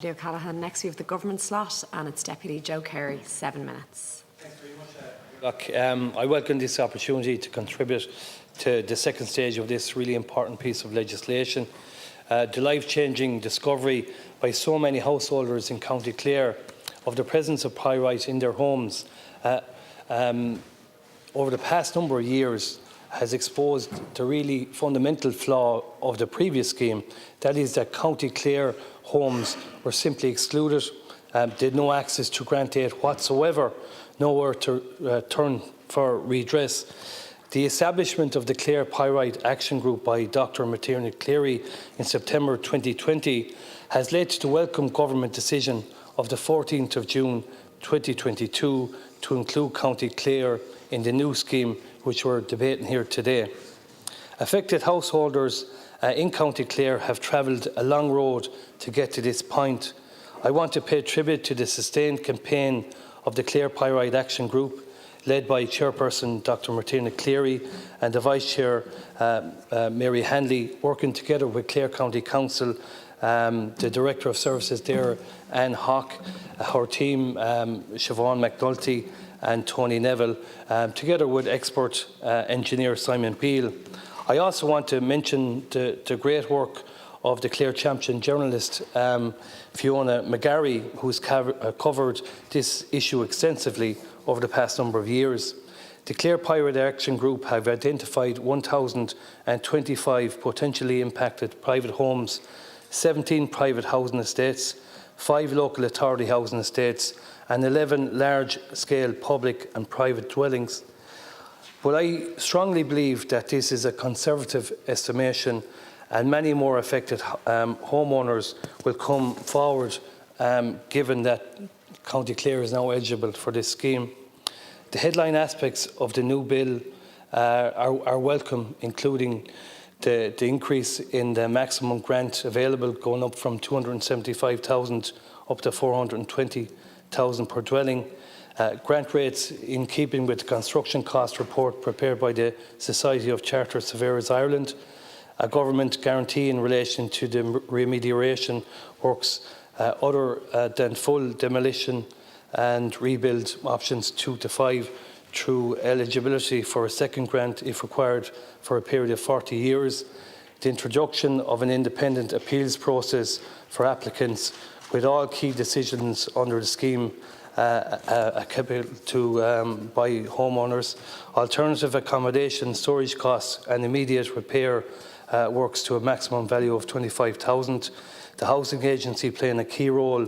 Leo Callaghan. Next we have the government slot and it's Deputy Joe Carey, 7 minutes. Thanks very much. I welcome this opportunity to contribute to the second stage of this really important piece of legislation. The life-changing discovery by so many householders in County Clare of the presence of pyrite in their homes over the past number of years has exposed the really fundamental flaw of the previous scheme. That is that County Clare homes were simply excluded, they had no access to grant aid whatsoever, nowhere to turn for redress. The establishment of the Clare Pyrite Action Group by Dr Martina Cleary in September 2020 has led to the welcome government decision of the 14th of June 2022 to include County Clare in the new scheme which we're debating here today. Affected householders in County Clare have travelled a long road to get to this point. I want to pay tribute to the sustained campaign of the Clare Pyrite Action Group, led by Chairperson Dr Martina Cleary and the Vice Chair Mary Hanley, working together with Clare County Council, the Director of Services there, Anne Hawke, her team, Siobhan McNulty and Tony Neville, together with expert engineer Simon Beale. I also want to mention the great work of the Clare champion journalist Fiona McGarry, who's covered this issue extensively over the past number of years. The Clare Pyrite Action Group have identified 1,025 potentially impacted private homes, 17 private housing estates, 5 local authority housing estates and 11 large-scale public and private dwellings. But I strongly believe that this is a conservative estimation and many more affected homeowners will come forward given that County Clare is now eligible for this scheme. The headline aspects of the new bill are welcome, including the increase in the maximum grant available, going up from 275,000 up to 420,000 per dwelling. Grant rates in keeping with the construction cost report prepared by the Society of Chartered Surveyors Ireland, a government guarantee in relation to the remediation works other than full demolition and rebuild options 2 to 5 through eligibility for a second grant if required for a period of 40 years, the introduction of an independent appeals process for applicants with all key decisions under the scheme applicable to by homeowners, alternative accommodation, storage costs and immediate repair works to a maximum value of 25,000. The housing agency playing a key role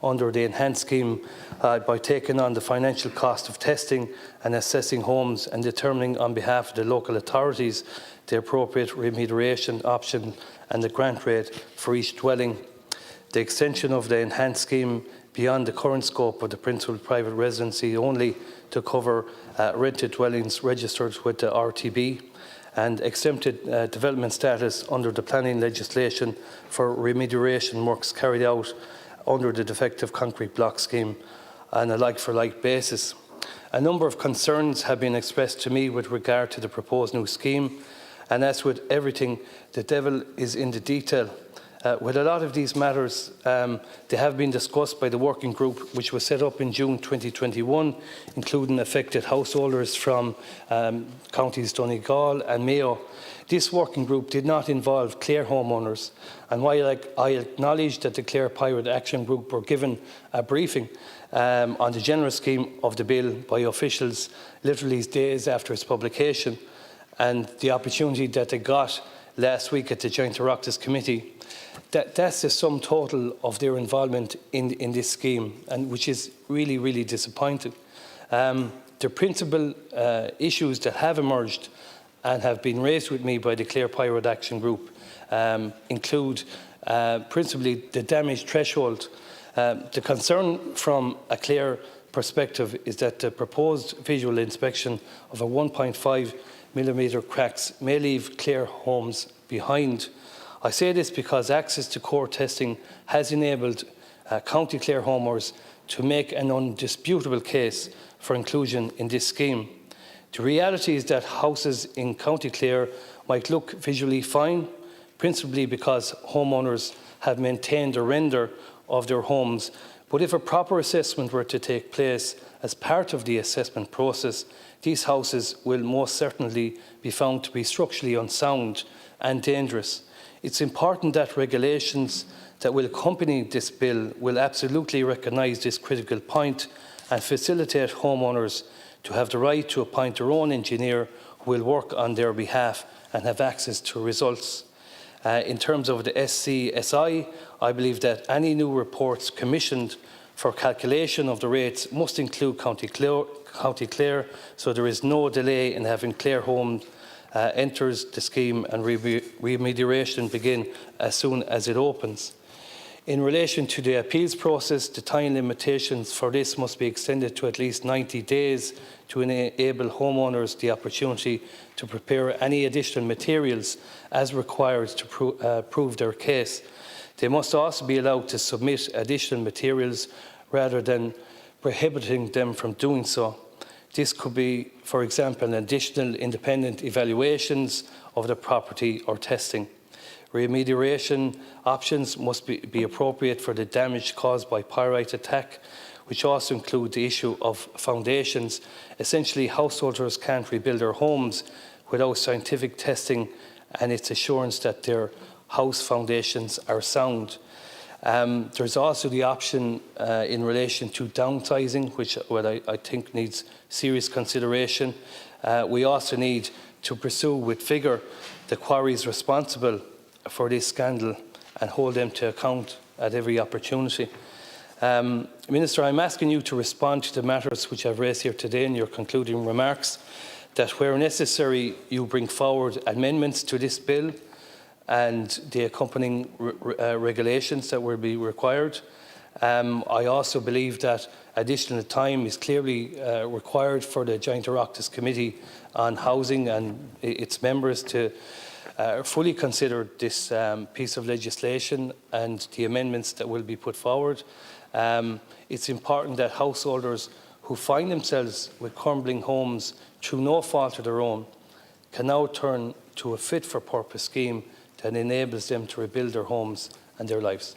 under the enhanced scheme by taking on the financial cost of testing and assessing homes and determining on behalf of the local authorities the appropriate remediation option and the grant rate for each dwelling. The extension of the enhanced scheme beyond the current scope of the principal private residency only to cover rented dwellings registered with the RTB and exempted development status under the planning legislation for remediation works carried out under the defective concrete block scheme on a like-for-like basis. A number of concerns have been expressed to me with regard to the proposed new scheme, and as with everything, the devil is in the detail. With a lot of these matters, they have been discussed by the working group which was set up in June 2021, including affected householders from counties Donegal and Mayo. This working group did not involve Clare homeowners, and while I acknowledge that the Clare Pyrite Action Group were given a briefing on the general scheme of the bill by officials literally days after its publication, and the opportunity that they got last week at the Joint Oireachtas Committee, that's the sum total of their involvement in this scheme, and which is really, really disappointing. The principal issues that have emerged and have been raised with me by the Clare Pyrite Action Group include principally the damage threshold. The concern from a Clare perspective is that the proposed visual inspection of a 1.5mm cracks may leave Clare homes behind. I say this because access to core testing has enabled County Clare homeowners to make an undisputable case for inclusion in this scheme. The reality is that houses in County Clare might look visually fine, principally because homeowners have maintained or render of their homes. But if a proper assessment were to take place as part of the assessment process, these houses will most certainly be found to be structurally unsound and dangerous. It's important that regulations that will accompany this bill will absolutely recognise this critical point and facilitate homeowners to have the right to appoint their own engineer who will work on their behalf and have access to results. In terms of the SCSI, I believe that any new reports commissioned for calculation of the rates must include County Clare, so there is no delay in having Clare Home enters the scheme and remediation begin as soon as it opens. In relation to the appeals process, the time limitations for this must be extended to at least 90 days to enable homeowners the opportunity to prepare any additional materials as required to prove their case. They must also be allowed to submit additional materials rather than prohibiting them from doing so. This could be, for example, additional independent evaluations of the property or testing. Remediation options must be appropriate for the damage caused by pyrite attack, which also include the issue of foundations. Essentially, householders can't rebuild their homes without scientific testing and its assurance that their house foundations are sound. There's also the option in relation to downsizing, which I think needs serious consideration. We also need to pursue with vigour the quarries responsible for this scandal and hold them to account at every opportunity. Minister, I'm asking you to respond to the matters which I've raised here today in your concluding remarks, that where necessary you bring forward amendments to this bill and the accompanying regulations that will be required. I also believe that additional time is clearly required for the Joint Oireachtas Committee on Housing and its members to fully consider this piece of legislation and the amendments that will be put forward. It's important that householders who find themselves with crumbling homes through no fault of their own can now turn to a fit-for-purpose scheme that enables them to rebuild their homes and their lives.